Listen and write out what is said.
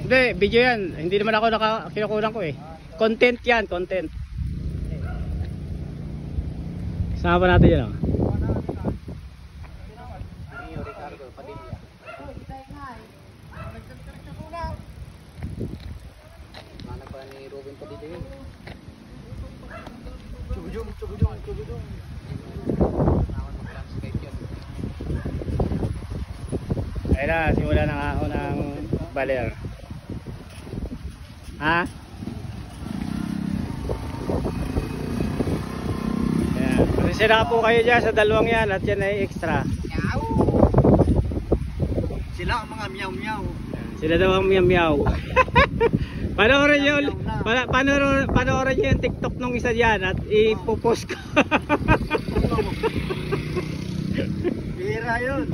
Hindi, video yan. Hindi naman ako kinukunan ko eh. Content yan, content. Sama pa natin yan, oh. Manag pa ni Robin pa dito yun. Chubujong. Ayun na, simula ng ako ng baler. Ha? Ayan. Pasensya po kayo dyan sa dalawang yan at yan ay extra. Sila ang mga miyaw-miyaw. Sila daw ang miyaw-miyaw. Panoorin nyo, panoorin nyo yung TikTok nung isa dyan at ipopost ko. Bihira yun.